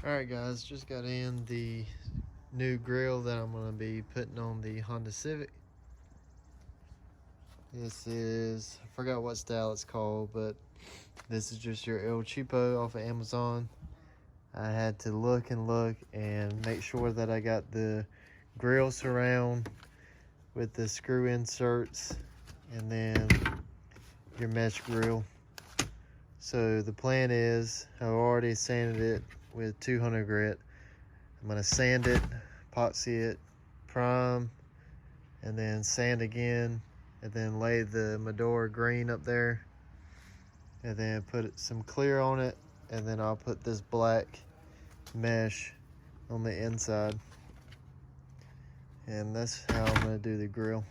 Alright guys, just got in the new grill that I'm going to be putting on the Honda Civic. This is, I forgot what style it's called, but this is just your El Cheapo off of Amazon. I had to look and make sure that I got the grill surround with the screw inserts and then your mesh grill. So the plan is, I've already sanded it with 200 grit. I'm gonna sand it, epoxy it, prime, and then sand again, and then lay the Medora green up there, and then put some clear on it, and then I'll put this black mesh on the inside. And that's how I'm gonna do the grill.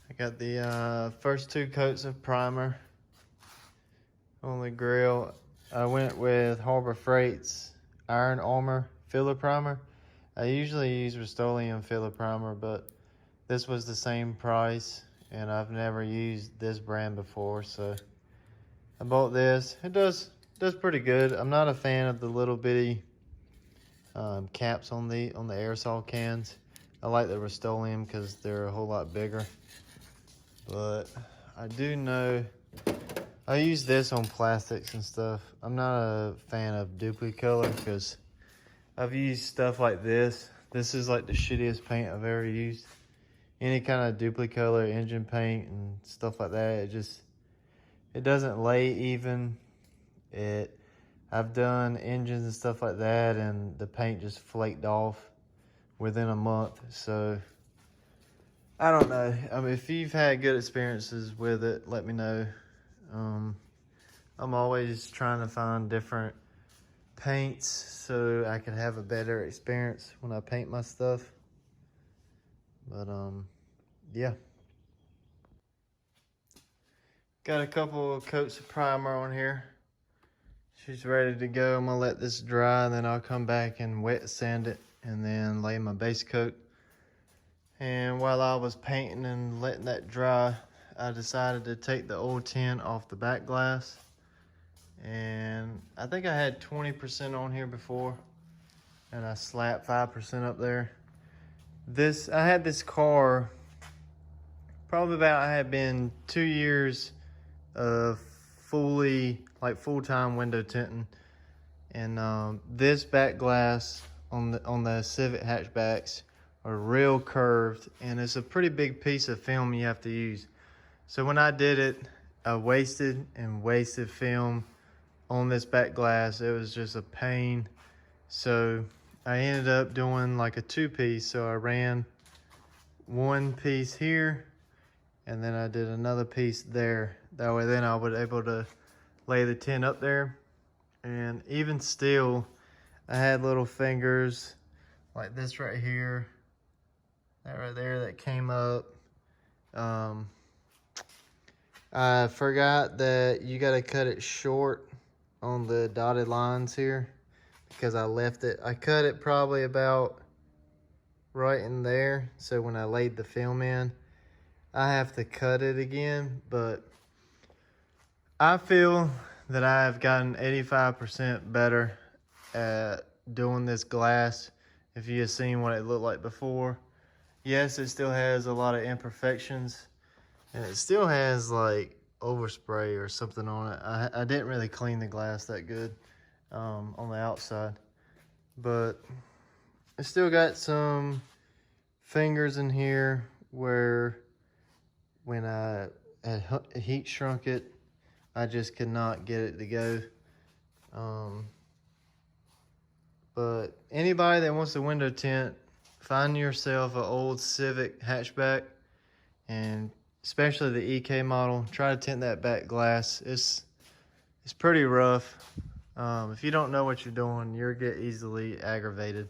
I got the first 2 coats of primer on the grill. I went with Harbor Freight's Iron Armor filler primer. I usually use Rust-Oleum filler primer, but this was the same price, and I've never used this brand before, so I bought this. It does pretty good. I'm not a fan of the little bitty caps on the aerosol cans. I like the Rust-Oleum because they're a whole lot bigger. But I do know I use this on plastics and stuff. I'm not a fan of Duplicolor because I've used stuff like this. This is like the shittiest paint I've ever used. Any kind of Duplicolor engine paint and stuff like that, it doesn't lay even. I've done engines and stuff like that, and the paint just flaked off within a month. So I don't know. I mean, if you've had good experiences with it, let me know. I'm always trying to find different paints so I can have a better experience when I paint my stuff. But yeah. Got a couple of coats of primer on here. She's ready to go. I'm gonna let this dry, and then I'll come back and wet sand it and then lay my base coat. And while I was painting and letting that dry, I decided to take the old tint off the back glass. And I think I had 20% on here before, and I slapped 5% up there. I had this car probably I had been 2 years of full-time window tinting. And this back glass on the Civic hatchbacks are real curved, and it's a pretty big piece of film you have to use. So when I did it, I wasted film on this back glass. It was just a pain. So I ended up doing like a 2-piece. So I ran 1 piece here, and then I did another piece there. That way then I was able to lay the tint up there. And even still, I had little fingers like this right here, that right there that came up. I forgot that you got to cut it short on the dotted lines here because I cut it probably about right in there. So when I laid the film in, I have to cut it again. But I feel that I've gotten 85% better at doing this glass. If you have seen what it looked like before, yes, it still has a lot of imperfections, and it still has like overspray or something on it. I didn't really clean the glass that good on the outside, but it still got some fingers in here where when I had heat shrunk it, I just could not get it to go. But anybody that wants a window tint, find yourself an old Civic hatchback, and especially the EK model. Try to tint that back glass. It's pretty rough. If you don't know what you're doing, you'll get easily aggravated.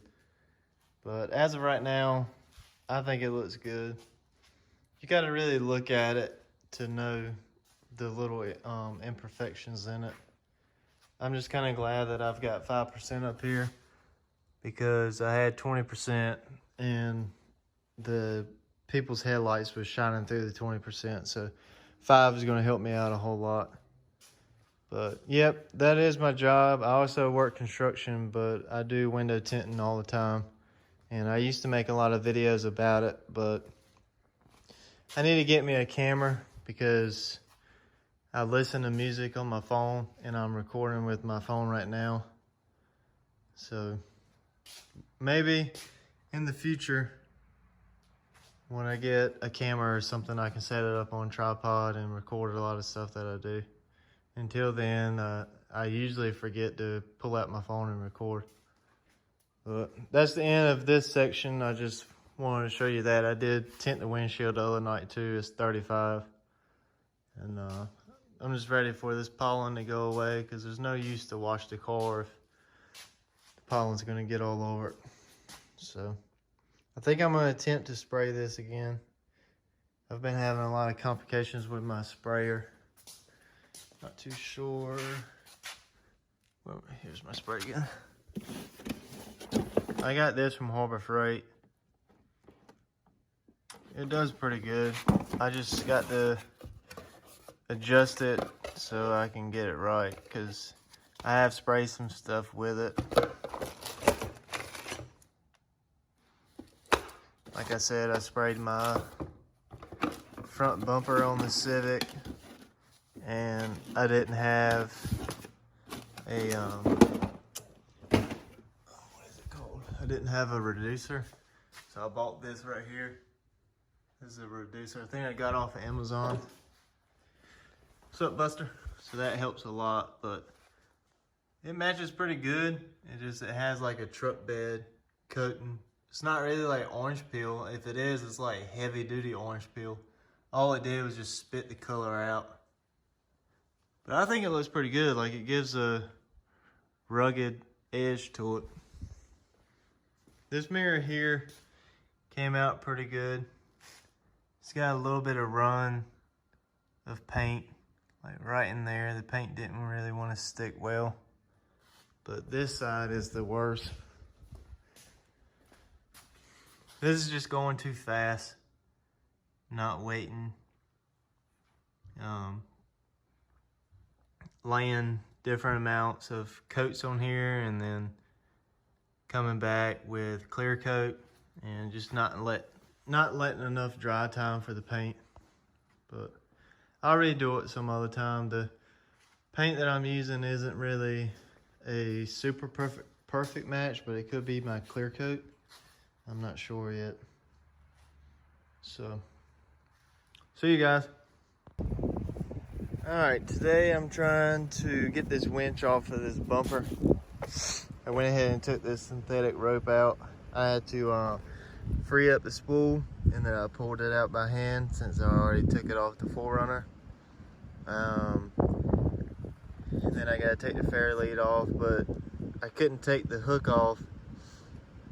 But as of right now, I think it looks good. You got to really look at it to know the little imperfections in it. I'm just kind of glad that I've got 5% up here because I had 20% and the people's headlights was shining through the 20%. So 5 is going to help me out a whole lot. But yep, that is my job. I also work construction, but I do window tinting all the time. And I used to make a lot of videos about it, but I need to get me a camera because I listen to music on my phone and I'm recording with my phone right now. So maybe in the future, when I get a camera or something, I can set it up on a tripod and record a lot of stuff that I do. Until then, I usually forget to pull out my phone and record. But that's the end of this section. I just wanted to show you that. I did tint the windshield the other night too. It's 35. And I'm just ready for this pollen to go away because there's no use to wash the car if the pollen's going to get all over it. So I think I'm going to attempt to spray this again. I've been having a lot of complications with my sprayer. Not too sure. Well, here's my spray gun. I got this from Harbor Freight. It does pretty good. I just got to adjust it so I can get it right because I have sprayed some stuff with it. Like I said, I sprayed my front bumper on the Civic and I didn't have a I didn't have a reducer, so I bought this right here. This is a reducer. I think I got off of Amazon. What's up, Buster? So that helps a lot, but it matches pretty good. It has like a truck bed coating. It's not really like orange peel. If it is, it's like heavy duty orange peel. All it did was just spit the color out. But I think it looks pretty good. Like it gives a rugged edge to it. This mirror here came out pretty good. It's got a little bit of run of paint, like right in there. The paint didn't really want to stick well. But this side is the worst. This is just going too fast, not waiting. Laying different amounts of coats on here and then coming back with clear coat and just not letting enough dry time for the paint. But I'll redo it some other time. The paint that I'm using isn't really a super perfect match, but it could be my clear coat. I'm not sure yet. So, see you guys. Alright, today I'm trying to get this winch off of this bumper. I went ahead and took this synthetic rope out. I had to free up the spool and then I pulled it out by hand since I already took it off the 4Runner. And then I gotta take the fair lead off, but I couldn't take the hook off.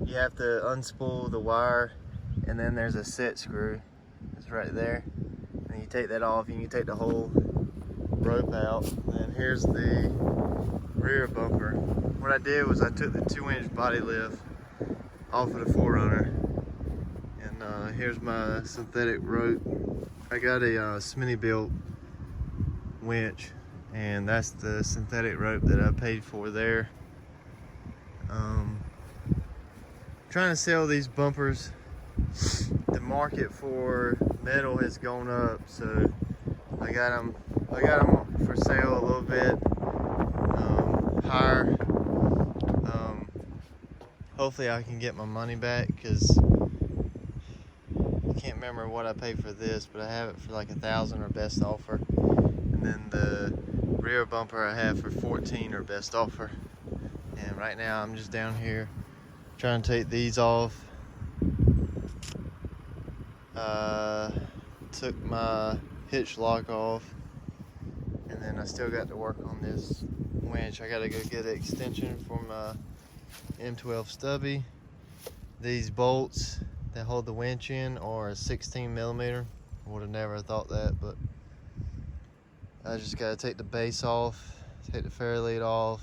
You have to unspool the wire and then there's a set screw. It's right there. And you take that off and you take the whole rope out. And then here's the rear bumper. What I did was I took the 2-inch body lift off of the 4Runner. And here's my synthetic rope. I got a Smitty built winch and that's the synthetic rope that I paid for there. Trying to sell these bumpers. The market for metal has gone up, so I got them for sale a little bit higher. Hopefully I can get my money back because I can't remember what I paid for this, but I have it for like $1,000 or best offer. And then the rear bumper I have for $14 or best offer. And right now I'm just down here trying to take these off. Took my hitch lock off, and then I still got to work on this winch. I gotta go get an extension for my M12 stubby. These bolts that hold the winch in are 16 millimeter. I would have never thought that, but I just gotta take the base off, take the fair lead off,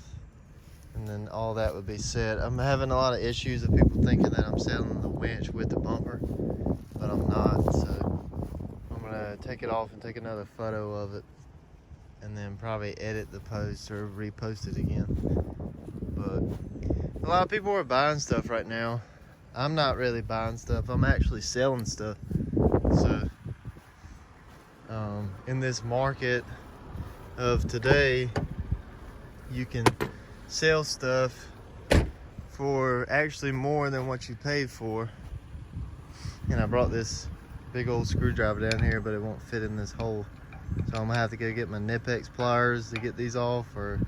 and then all that would be set. I'm having a lot of issues of people thinking that I'm selling the winch with the bumper, but I'm not. So I'm gonna take it off and take another photo of it and then probably edit the post or repost it again. But a lot of people are buying stuff right now. I'm not really buying stuff, I'm actually selling stuff. So in this market of today, you can sell stuff for actually more than what you paid for. And I brought this big old screwdriver down here, but it won't fit in this hole. So I'm gonna have to go get my Nipex pliers to get these off, or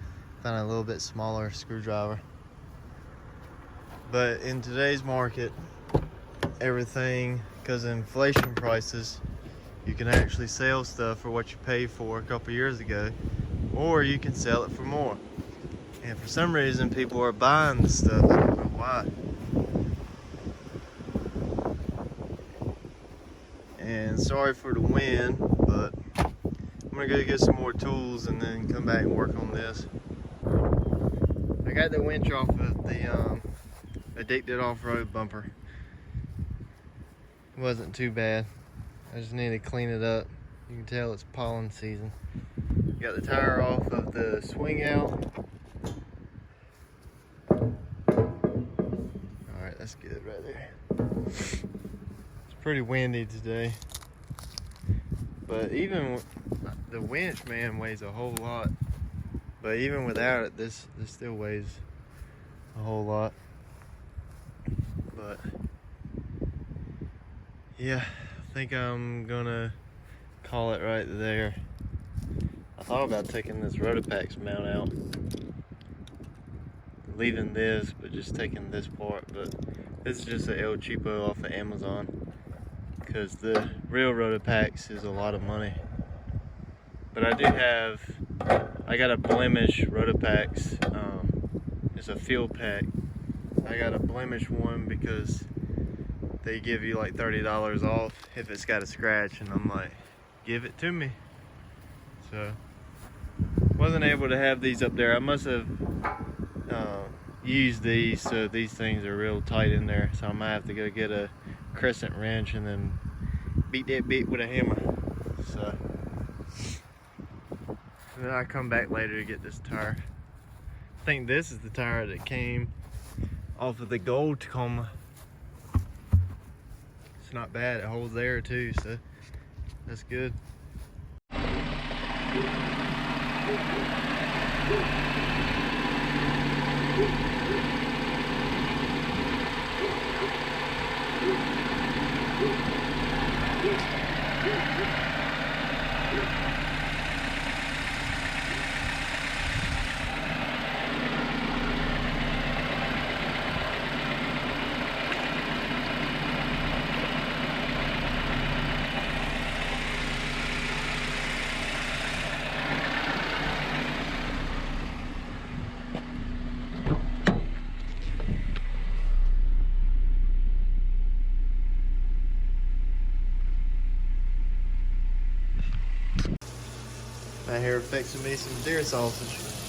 find a little bit smaller screwdriver. But in today's market, everything, because of inflation prices, you can actually sell stuff for what you paid for a couple years ago, or you can sell it for more. And for some reason, people are buying this stuff. I don't know why. And sorry for the wind, but I'm gonna go get some more tools and then come back and work on this. I got the winch off of the addicted off-road bumper. It wasn't too bad. I just need to clean it up. You can tell it's pollen season. Got the tire off of the swing out. Alright, that's good right there. It's pretty windy today. But even the winch, man, weighs a whole lot. But even without it, this still weighs a whole lot. But yeah, I think I'm gonna call it right there. I thought about taking this Rotopax mount out, leaving this, but just taking this part. But this is just an El Cheapo off of Amazon, because the real Rotopax is a lot of money. But I do have, I got a blemish Rotopax. It's a field pack. I got a blemish one because they give you like $30 off if it's got a scratch, and I'm like, give it to me. So wasn't able to have these up there. I must have used these, so these things are real tight in there, so I might have to go get a crescent wrench and then beat that bit with a hammer. So and then I come back later to get this tire. I think this is the tire that came off of the gold Tacoma. It's not bad, it holds air too, so that's good. Out here fixing me some deer sausage.